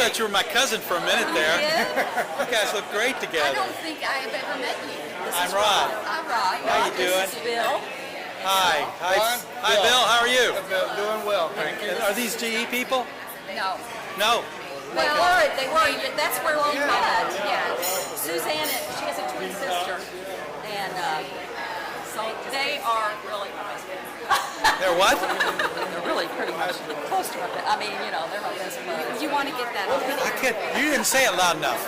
thought you were my cousin for a minute there. You guys look great together. I don't think I've ever met you. I'm Rod. I'm Rod. How you doing? This is Bill. Hi. Hi. Ron? Hi, Bill. How are you? Doing well, thank you. Are these GE people? No. No. They were. They were. That's where we met. Yeah. Suzanne, she has a twin sister, and so they are really my best friends. They're what? They're really pretty much close to my best. I mean, you know, they're my best friends. You want to get that? I can't. You didn't say it loud enough.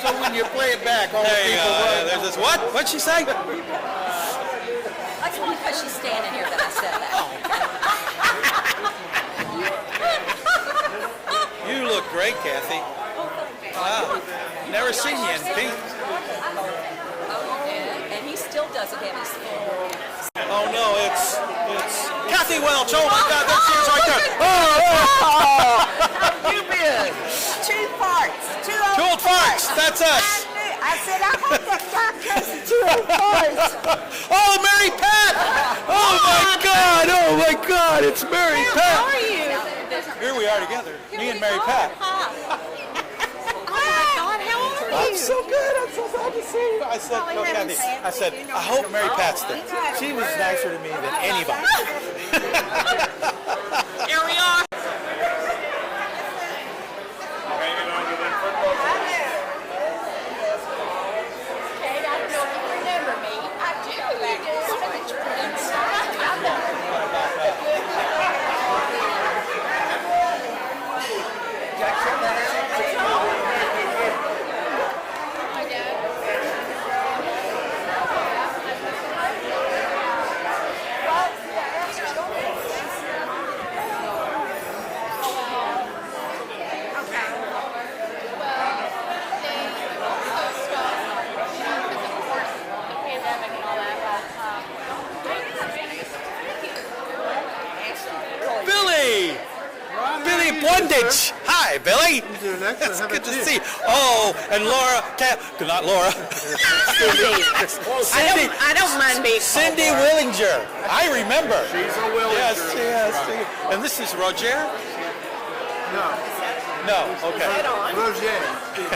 So when you play it back, all the There you people go. run. There's this. What? What'd she say? That's only because she's standing here that I said that. You look great, Cathe. Wow. Never seen you in pink. And he still doesn't have his full. Oh no, it's Cathe Welch. Oh my God, there she is right there. How you been? Two farts. Two old farts. That's us. I said, I hope that guy cussing two old farts. Oh, Mary Pat! Oh my God! Oh my God! It's Mary How Pat. are you? Here we are together, me and Mary Pat. Oh my God, how are I'm you? so good. I'm so glad to see you. I said, no, Cathe. I said, I hope Mary Pat's there. She was nicer to me than anybody. Here we are. Kate, I don't know if you remember me. I do. Billy! Billy Bondage! Hi, Billy! It's good to see you. Oh, and Laura, not Laura. Cindy. I don't mind being Cindy Willinger. I remember. She's a Willinger. Yes. And this is Roger? No, okay. Roger.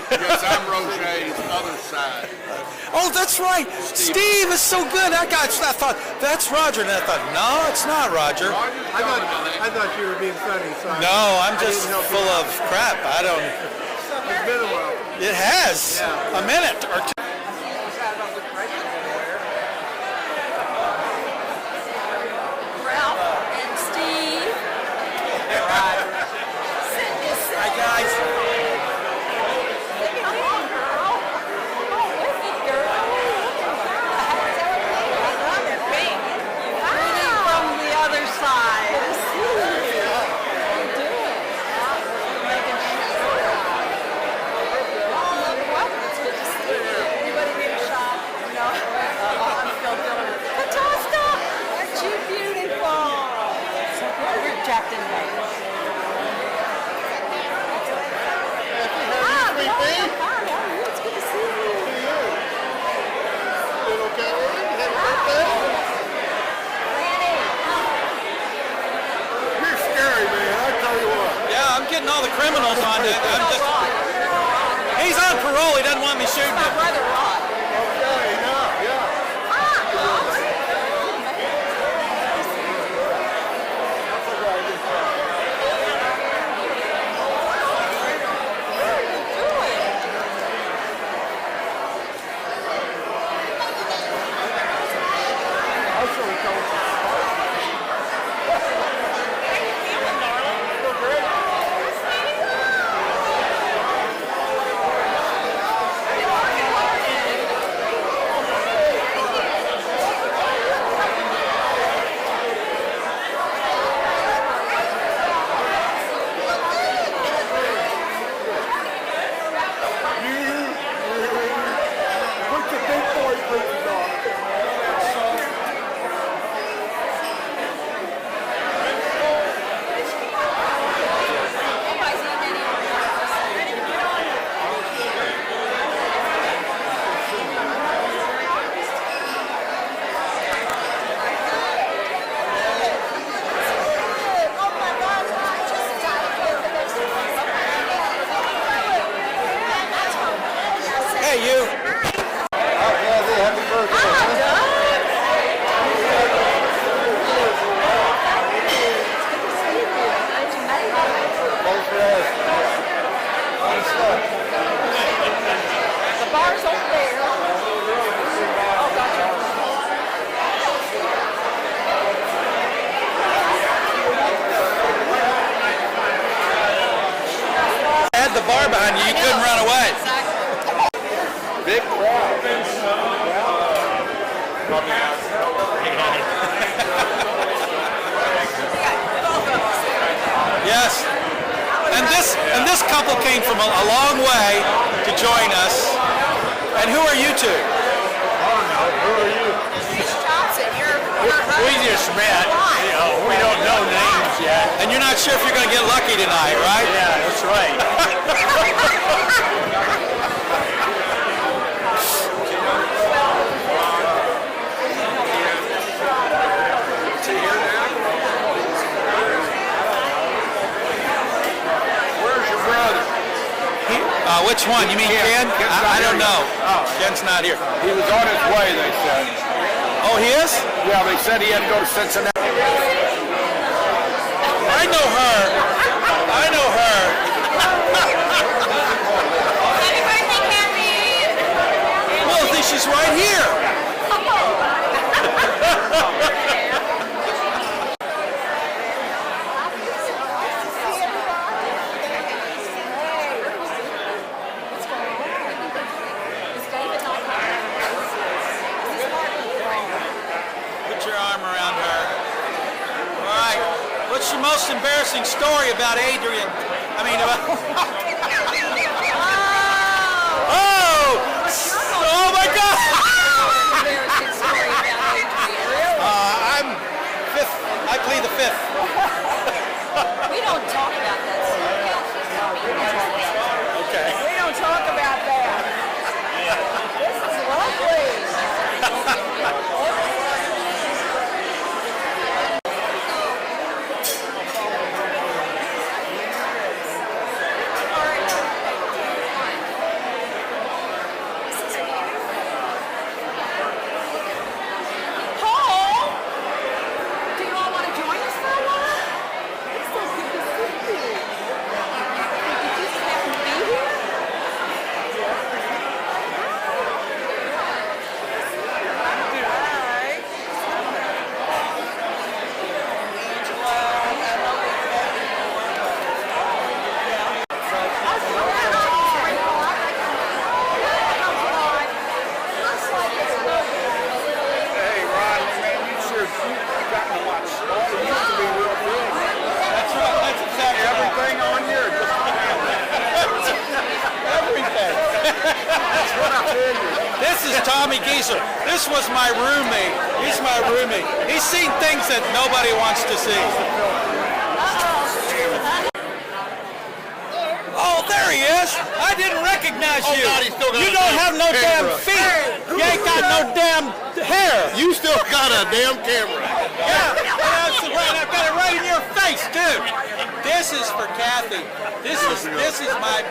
Yes, I'm Roger's other side. Oh, that's right. Steve is so good. I thought, that's Roger. And I thought, no, it's not Roger. I thought you were being funny. So No, I'm just full of crap. I don't. It's been a while. It has. A minute or two. Ralph and Steve. Hi, guys. Come on, girl. Come on with me, girl. Reading from the other side. It's good to see you. Anybody need a shot? No. I'm still feeling it. Katasta, aren't you beautiful? So good. We're jacked in Vegas. It's good to see you. You're scary, man. I tell you what. Yeah, I'm getting all the criminals on it. He's on parole. He doesn't want me shooting My him. brother Rod. Okay, yeah. Hey, you. Happy birthday. Thanks for asking. Fun stuff. The bar's over there. Oh, gotcha. Had the bar behind you, you couldn't run away. Big crowd. Yes. And this couple came from a long way to join us. And who are you two? Who are you? Johnson, you're We just met. You know, we don't know names yet. And you're not sure if you're going to get lucky tonight, right? Yeah, that's right. Where's your brother? Which one? You mean Ken? I don't know. Ken's not here. He was on his way, they said. Oh, he is? Yeah, they said he had to go to Cincinnati. I know her. I know her. Happy birthday, Cathe! Well, I think she's right here. Put your arm around her. All right. What's your most embarrassing story about Adrian? I mean, about... Oh! Oh my God! Embarrassing story about Adrian. I'm fifth. I plead the fifth. We don't talk about that stuff. Okay. We don't talk about that. This is lovely. Paul, do you all want to join us for a while? It's so good to see you. Did you just happen to be here? Hey, Ron, man, you've gotten a lot smaller. You used to be real big. That's right. That's exactly Everything on here, just everything. that's what I figured. This is Tommy Geeser. This was my roommate. He's my roommate. He's seen things that nobody wants to see. Oh, there he is. I didn't recognize you. God, he's still got You a don't damn have no damn camera. feet. You ain't got no damn hair. You still got a damn camera. Yeah, that's right. I've got it right in your face, dude. This is for Cathe. This is my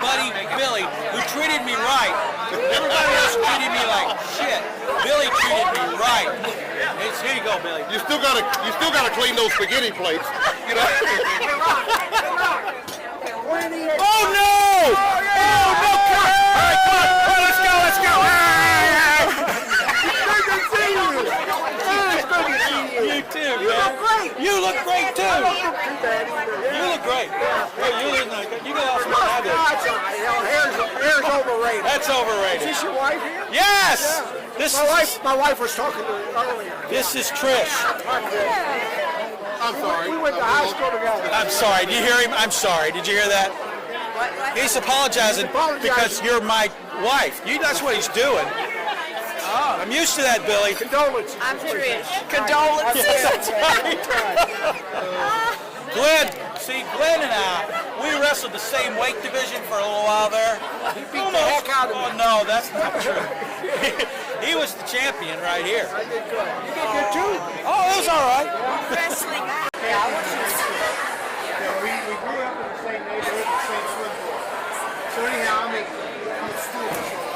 buddy Billy, who treated me right. Everybody else treated me like shit. Billy treated me right. Here you go, Billy. You still gotta clean those spaghetti plates. You know. Oh no! Oh no! All right, come on, let's go, let's go. You too, man. You look great too. You look great. Oh, you look like you got awesome habits. Hair's overrated. That's overrated. Is this your wife here? Yes. My wife was talking to her earlier. This is Trish. I'm sorry. We went to high school together. I'm sorry. Did you hear him? I'm sorry. Did you hear that? He's apologizing because you're my wife. That's what he's doing. I'm used to that, Billy. Condolences. I'm Trish. Condolences. That's right. Glenn and I, we wrestled the same weight division for a little while there. He beat the heck out of me. Oh, no, that's not true. He was the champion right here. I did good. You did good too. Oh, it was all right. Wrestling. We grew up in the same neighborhood, the same swim pool. So anyhow, I'm a student.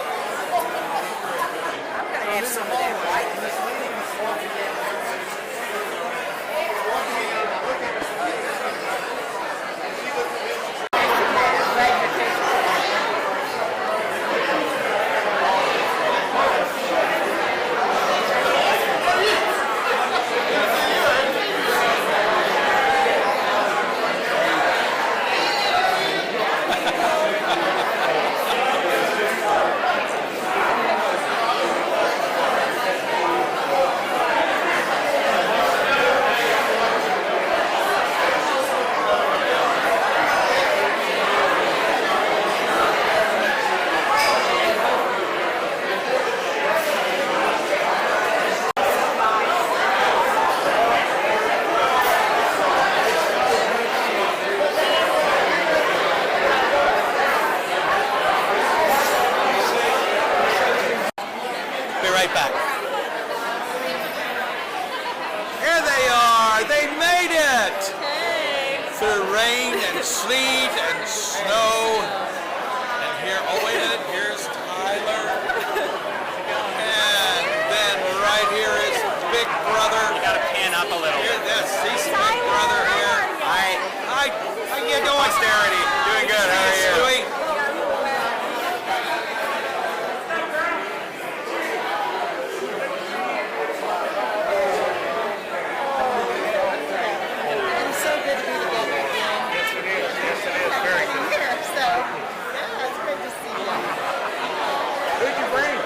through rain and sleet and snow. And here, oh wait a minute, here's Tyler. And then right here is Big Brother. You gotta pan up a little. Here, he's Big Brother here. Hi. How you doing? Posterity. Doing good. How are you? Stewie. It's so good to be together again. Yes, it is. Yes, it is. Very good. Here, so yeah, it's good to see you. Who'd you bring?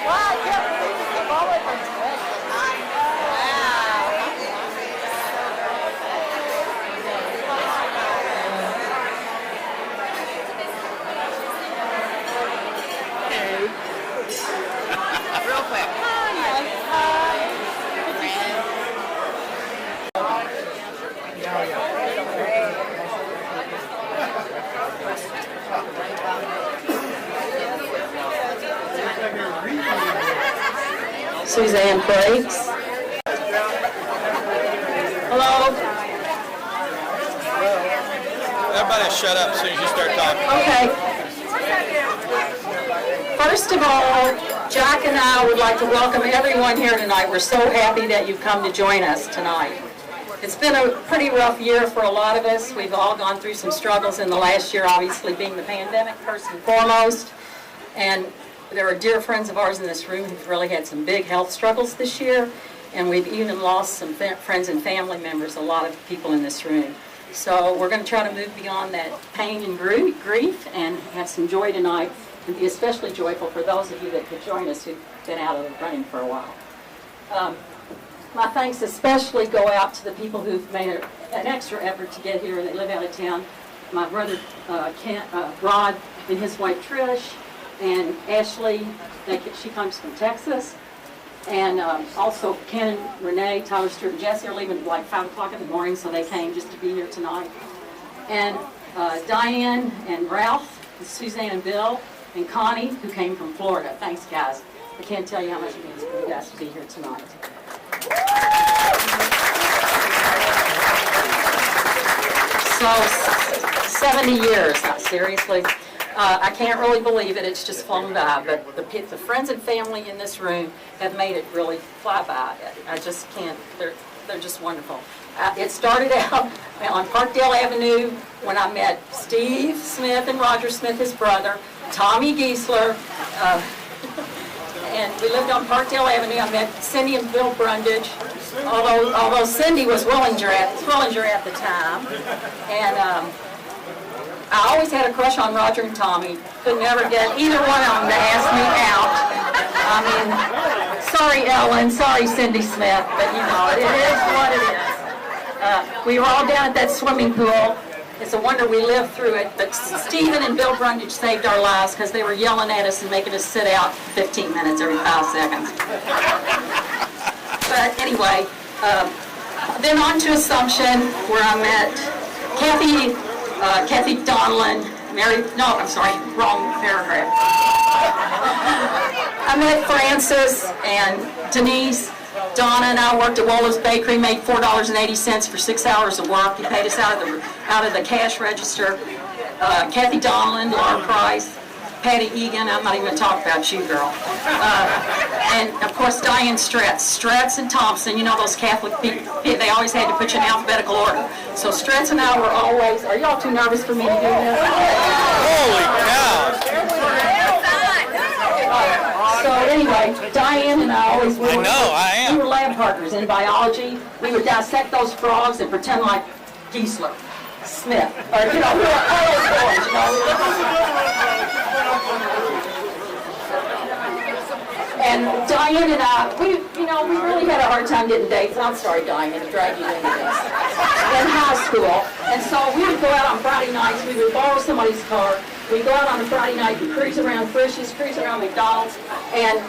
Wow, I can't believe you came all the way from Texas. I know. Real quick. Suzanne Frakes. Hello. Everybody shut up as soon as you start talking. Okay. First of all, Jack and I would like to welcome everyone here tonight. We're so happy that you've come to join us tonight. It's been a pretty rough year for a lot of us. We've all gone through some struggles in the last year, obviously being the pandemic first and foremost. And there are dear friends of ours in this room who've really had some big health struggles this year. And we've even lost some friends and family members, a lot of people in this room. So we're going to try to move beyond that pain and grief and have some joy tonight, and be especially joyful for those of you that could join us who've been out of the running for a while. My thanks especially go out to the people who've made an extra effort to get here and they live out of town. My brother Rod and his wife Trish, and Ashley, she comes from Texas. And also Ken and Renee, Tyler, Stewart, and Jesse are leaving at like 5 o'clock in the morning, so they came just to be here tonight. And Diane and Ralph, and Suzanne and Bill, and Connie, who came from Florida. Thanks, guys. I can't tell you how much it means for you guys to be here tonight. So, 70 years, seriously. I can't really believe it, it's just flown by, but the friends and family in this room have made it really fly by. I just can't, they're just wonderful. It started out on Parkdale Avenue when I met Steve Smith and Roger Smith, his brother, Tommy Giesler, and we lived on Parkdale Avenue. I met Cindy and Bill Brundage, although Cindy was Willinger at the time, and I always had a crush on Roger and Tommy. Could never get either one of them to ask me out. I mean, sorry Ellen, sorry Cindy Smith, but you know, it is what it is. We were all down at that swimming pool. It's a wonder we lived through it, but Stephen and Bill Brundage saved our lives because they were yelling at us and making us sit out 15 minutes every 5 seconds. But anyway, then on to Assumption, where I met Cathe Donlin, wrong paragraph. I met Francis and Denise. Donna and I worked at Wallows Bakery, made $4.80 for 6 hours of work. He paid us out of the cash register. Cathe Donlin, Laura Price, Patty Egan, I'm not even going to talk about you, girl. And of course, Diane Stretz and Thompson, you know those Catholic people, they always had to put you in alphabetical order. So Stretz and I were always, are y'all too nervous for me to do this? Holy cow! So anyway, Diane and I always were. I know, I am. We were lab partners in biology. We would dissect those frogs and pretend like Giesler, Smith, or you know, we were all those boys, you know. And Diane and I, we really had a hard time getting dates. I'm sorry, Diane, to drag you into this. In high school. And so we would go out on Friday nights, we would borrow somebody's car, we'd go out on a Friday night and cruise around Frisch's, cruise around McDonald's, and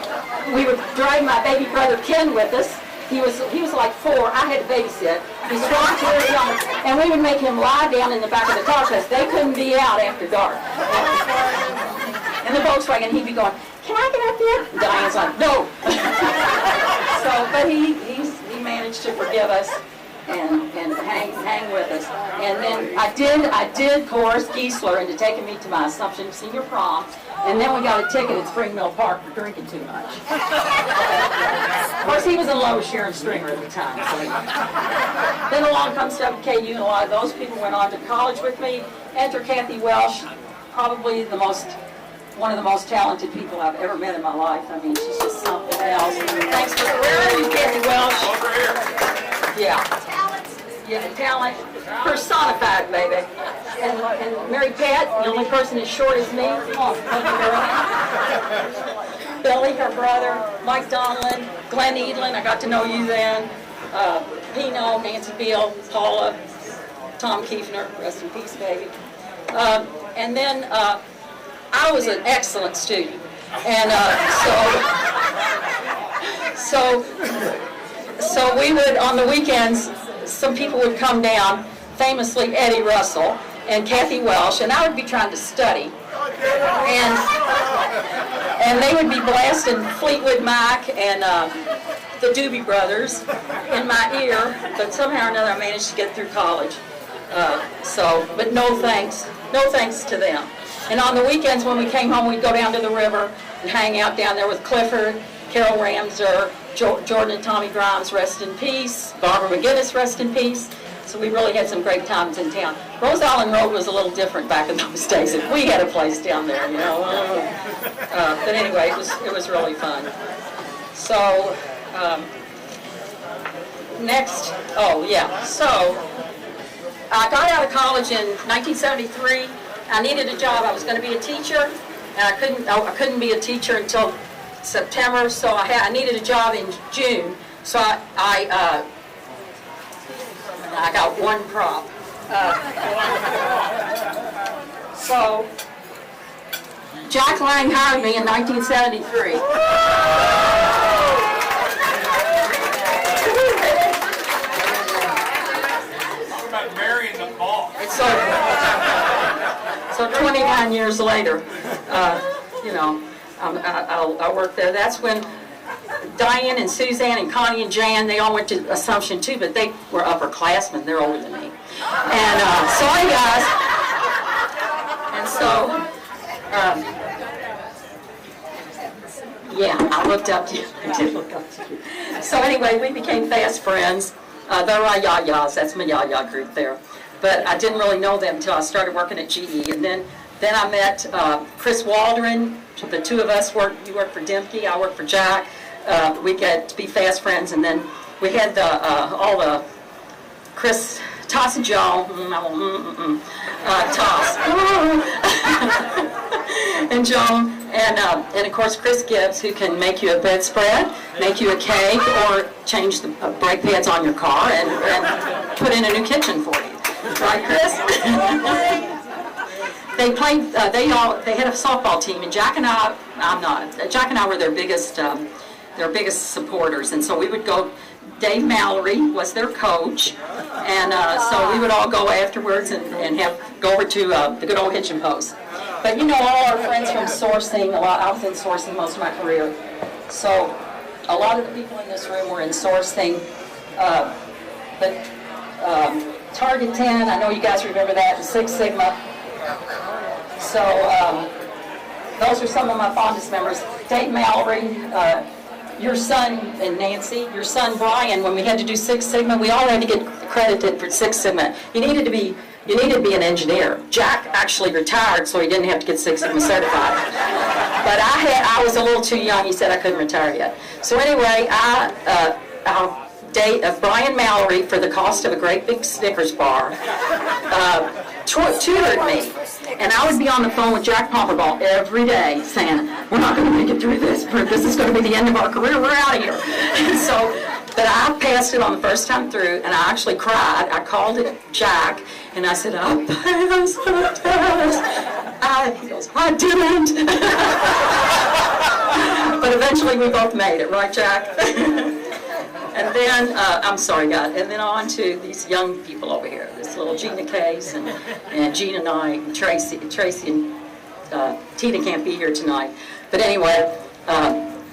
we would drag my baby brother Ken with us, He was like 4. I had to babysit. He was strong, very young, and we would make him lie down in the back of the car because they couldn't be out after dark. In the Volkswagen, he'd be going, "Can I get up there?" And Diane's like, "No." But he managed to forgive us and hang with us. And then I did coerce Giesler into taking me to my Assumption senior prom. And then we got a ticket at Spring Mill Park for drinking too much. Of course, he was in love with Sharon Stringer at the time. So then along comes WKU, and a lot of those people went on to college with me. Enter Cathe Welsh, probably one of the most talented people I've ever met in my life. I mean, she's just something else. Thanks for, where are you, Cathe Welsh? Over here. Yeah. Yeah, talent personified, baby. And Mary Pat, the only person as short as me. Come on, Billy, her brother, Mike Donlin, Glenn Edlin, I got to know you then. Pino, Nancy Beal, Paula, Tom Kiefner, rest in peace, baby. And then I was an excellent student. And so we would, on the weekends, some people would come down, famously Eddie Russell and Cathe Welsh, and I would be trying to study. And they would be blasting Fleetwood Mac and the Doobie Brothers in my ear, but somehow or another I managed to get through college. But no thanks to them. And on the weekends when we came home, we'd go down to the river and hang out down there with Clifford, Carol Ramser, Jordan and Tommy Grimes, rest in peace. Barbara McGinnis, rest in peace. So we really had some great times in town. Rose Island Road was a little different back in those days. We had a place down there, you know. But anyway, it was really fun. So next, So I got out of college in 1973. I needed a job. I was going to be a teacher, and I couldn't be a teacher until September, so I needed a job in June, so I got one prop. So Jack Lang hired me in 1973. What about marrying the ball? So 29 years later, I worked there. That's when Diane and Suzanne and Connie and Jan, they all went to Assumption too, but they were upperclassmen. They're older than me. And sorry guys. And so, I looked up to you. I did look up to you. So anyway, we became fast friends. They're my yayas. That's my yaya group there. But I didn't really know them until I started working at GE. And then I met Chris Waldron. The two of us worked. You worked for Dimke, I worked for Jack. We got to be fast friends. And then we had all the Chris, Toss and Joe, Toss, and Joan, and of course Chris Gibbs, who can make you a bedspread, make you a cake, or change the brake pads on your car and put in a new kitchen for you. Right, Chris? They played. They had a softball team, and Jack and I were their biggest supporters, and so we would go. Dave Mallory was their coach, and so we would all go afterwards and go over to the good old Hitchin Post. But you know, all our friends from sourcing. I was in sourcing most of my career, so a lot of the people in this room were in sourcing. But Target 10, I know you guys remember that, and Six Sigma. So those are some of my fondest memories. Dave Mallory, your son and Nancy, your son Brian, when we had to do Six Sigma, we all had to get credited for Six Sigma. You needed to be an engineer. Jack actually retired, so he didn't have to get Six Sigma certified. But I was a little too young. He said I couldn't retire yet. So anyway, I'll date Brian Mallory for the cost of a great big Snickers bar. Tutored me, and I would be on the phone with Jack Pomperball every day saying, "We're not going to make it through this. This is going to be the end of our career. We're out of here." And so, but I passed it on the first time through, and I actually cried. I called it Jack, and I said, "I passed the test." He goes, "I didn't." But eventually, we both made it, right, Jack? And then, I'm sorry, guys, and then on to these young people over here. This little Gina Case and Gina Knight and Tracy and Tina can't be here tonight. But anyway,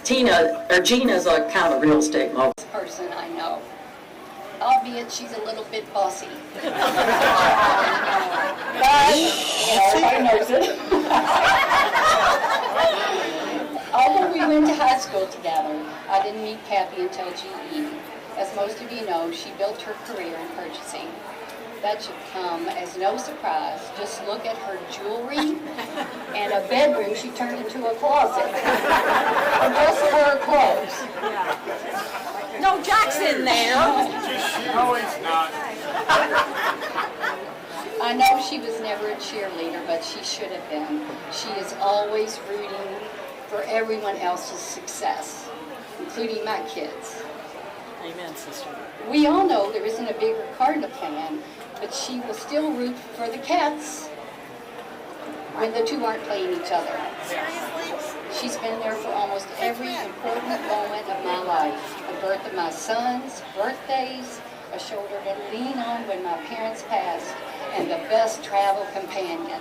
Gina's a kind of a real estate mogul. Person I know, albeit she's a little bit bossy. But everybody knows it. Although we went to high school together, I didn't meet Cathe until GE. As most of you know, she built her career in purchasing. That should come as no surprise. Just look at her jewelry and a bedroom she turned into a closet. Or just her clothes. No, Jack's in there. No, it's not. I know she was never a cheerleader, but she should have been. She is always rooting for everyone else's success, including my kids. Amen, sister. We all know there isn't a bigger Cardinal fan, but she will still root for the Cats when the two aren't playing each other. She's been there for almost every important moment of my life. The birth of my sons, birthdays, a shoulder to lean on when my parents passed, and the best travel companion.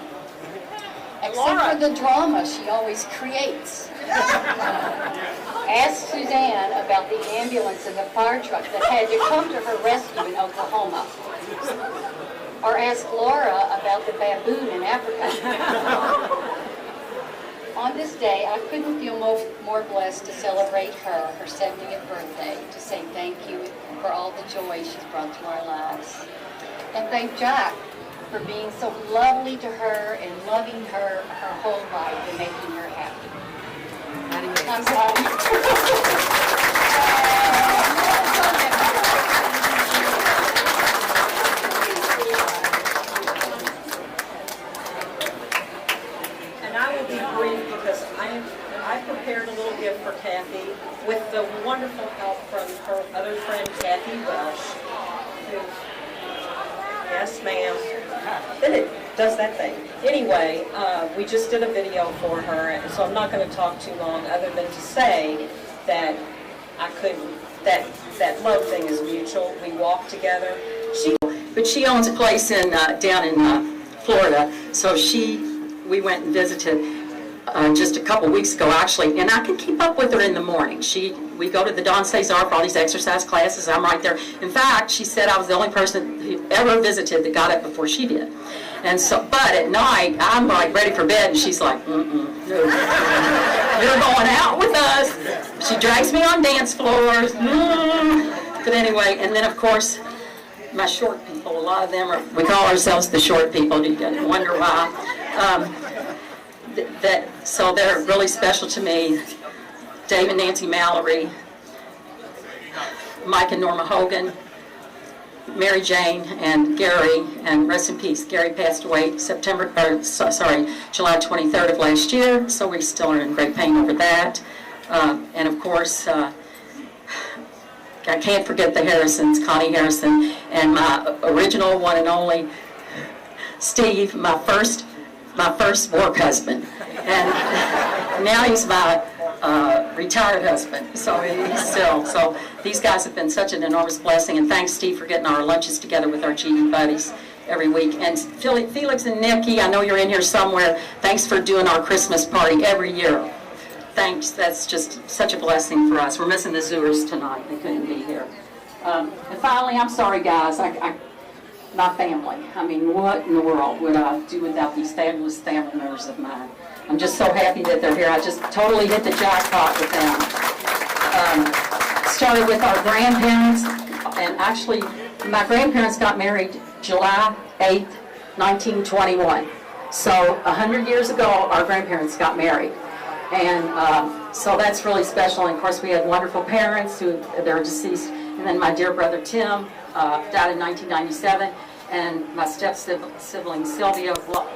Except for the drama she always creates. Ask Suzanne about the ambulance and the fire truck that had to come to her rescue in Oklahoma. Or ask Laura about the baboon in Africa. On this day, I couldn't feel more blessed to celebrate her 70th birthday, to say thank you for all the joy she's brought to our lives. And thank Jack for being so lovely to her and loving her whole life and making her happy. I'm And I will be brief because I prepared a little gift for Cathe with the wonderful help from her other friend, Cathe Welsh, who, yes ma'am, then it does that thing. Anyway, we just did a video for her, so I'm not going to talk too long other than to say that that love thing is mutual. We walk together. But she owns a place in down in Florida, so we went and visited just a couple weeks ago actually, and I can keep up with her in the morning. We go to the Don Cesar for all these exercise classes. I'm right there. In fact, she said I was the only person who ever visited that got up before she did. And so, but at night, I'm like ready for bed, and she's like, no. You're going out with us. She drags me on dance floors. But anyway, and then of course, my short people, a lot of them we call ourselves the short people. You can wonder why. So they're really special to me. Dave and Nancy Mallory, Mike and Norma Hogan, Mary Jane and Gary, and rest in peace. Gary passed away July 23rd of last year, so we still are in great pain over that. And of course, I can't forget the Harrisons, Connie Harrison, and my original one and only Steve, my first work husband, and now he's my retired husband. So he's still. So these guys have been such an enormous blessing, and thanks, Steve, for getting our lunches together with our GE buddies every week. And Felix and Nikki, I know you're in here somewhere. Thanks for doing our Christmas party every year. Thanks. That's just such a blessing for us. We're missing the Zooers tonight. They couldn't be here. And finally, I'm sorry, guys. My family. I mean, what in the world would I do without these fabulous family members of mine? I'm just so happy that they're here. I just totally hit the jackpot with them. Started with our grandparents, and actually, my grandparents got married July 8th, 1921. So 100 years ago, our grandparents got married. And so that's really special. And of course, we had wonderful parents they're deceased. And then my dear brother Tim died in 1997. And my step-sibling Sylvia,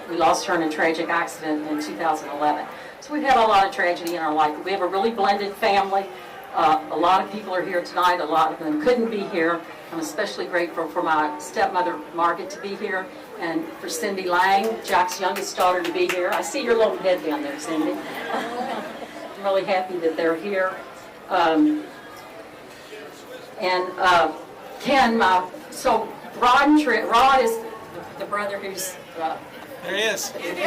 we lost her in a tragic accident in 2011. So we've had a lot of tragedy in our life. We have a really blended family. A lot of people are here tonight. A lot of them couldn't be here. I'm especially grateful for my stepmother, Margaret, to be here, and for Cindy Lang, Jack's youngest daughter, to be here. I see your little head down there, Cindy. I'm really happy that they're here. And Ken, so Rod is the brother who's. There he is. And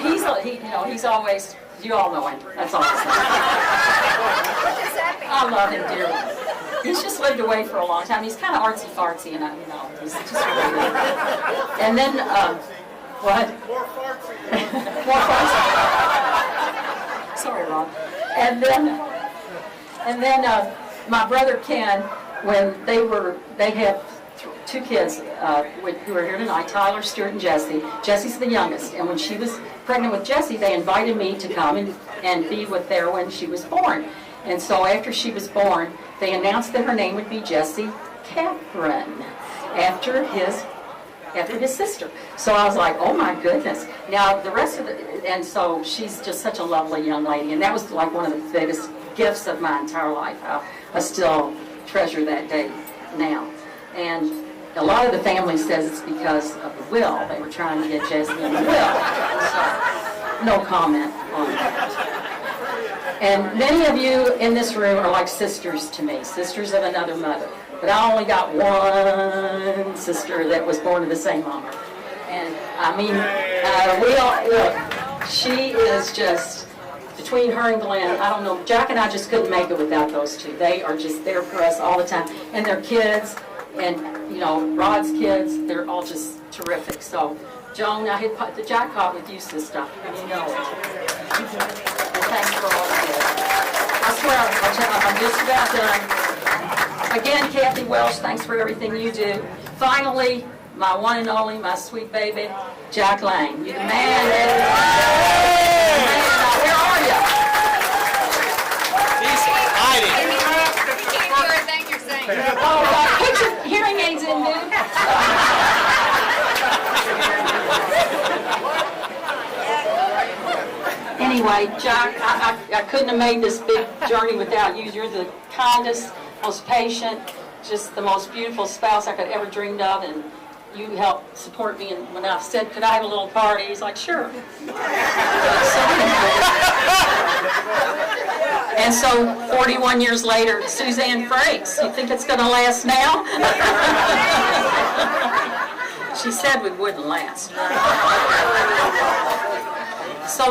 he's always, you all know him. That's all I'm saying. I love him dearly. He's just lived away for a long time. He's kind of artsy-fartsy, and he's just really good. And then, what? More fartsy. More fartsy. Sorry, Ron. And then my brother Ken, when they have two kids who are here tonight, Tyler, Stuart, and Jesse. Jesse's the youngest, and when she was pregnant with Jesse, they invited me to come and be with her when she was born. And so after she was born, they announced that her name would be Jessie Catherine, after his sister. So I was like, oh my goodness. Now the rest of and so she's just such a lovely young lady, and that was like one of the biggest gifts of my entire life. I still treasure that day now. And a lot of the family says it's because of the will. They were trying to get Jessie in the will. So, no comment on that. And many of you in this room are like sisters to me, sisters of another mother. But I only got one sister that was born to the same mama. And I mean, we all, look, she is just, between her and Glenn, I don't know, Jack and I just couldn't make it without those two. They are just there for us all the time. And their kids, and Rod's kids, they're all just terrific. So, Joan, I hit the jackpot with you, sister. You know it. And thanks for all of this. I swear, I'm just about done. Again, Cathe Welsh, thanks for everything you do. Finally, my one and only, my sweet baby, Jack Lang. You the man. Where are you? He's hiding. Oh, put your hearing aids in, dude. Anyway, Jack, I couldn't have made this big journey without you. You're the kindest, most patient, just the most beautiful spouse I could ever dreamed of, and you helped support me. And when I said, could I have a little party, he's like, sure. And so 41 years later, Suzanne Frakes, you think it's going to last now? She said we wouldn't last. So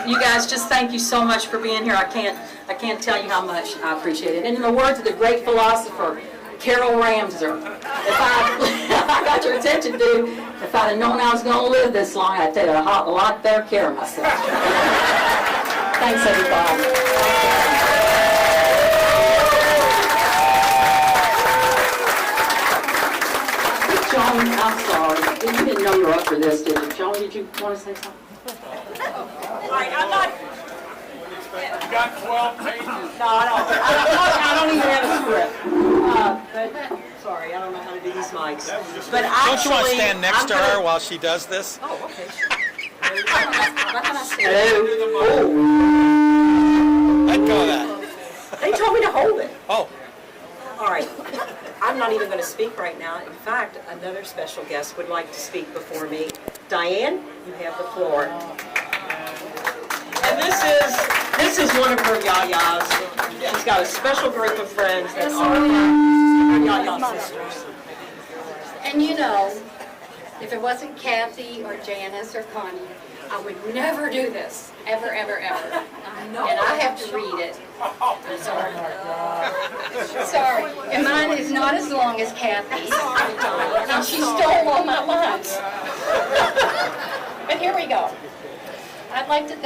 you guys, just thank you so much for being here. I can't tell you how much I appreciate it. And in the words of the great philosopher, Carol Ramser, if I got your attention, dude, if I'd have known I was going to live this long, I'd take a lot better care of myself. Thanks, everybody. Joan, I'm sorry. You didn't know you were up for this, did you? Joan, did you want to say something? I'm not. You got 12 pages. No, I don't even have a script. But sorry, I don't know how to do these mics. But actually, Don't you want to stand next to her while she does this? Oh, okay. Let go of that. They told me to hold it. Oh. All right. I'm not even going to speak right now. In fact, another special guest would like to speak before me. Diane, you have the floor. And this is one of her yayas. She's got a special group of friends that are her yaya sisters. And if it wasn't Cathe or Janice or Connie, I would never do this, ever, ever, ever. And I have to read it. I'm sorry. Sorry. And mine is not as long as Cathe's. And she stole all my lines. But here we go. I'd like to thank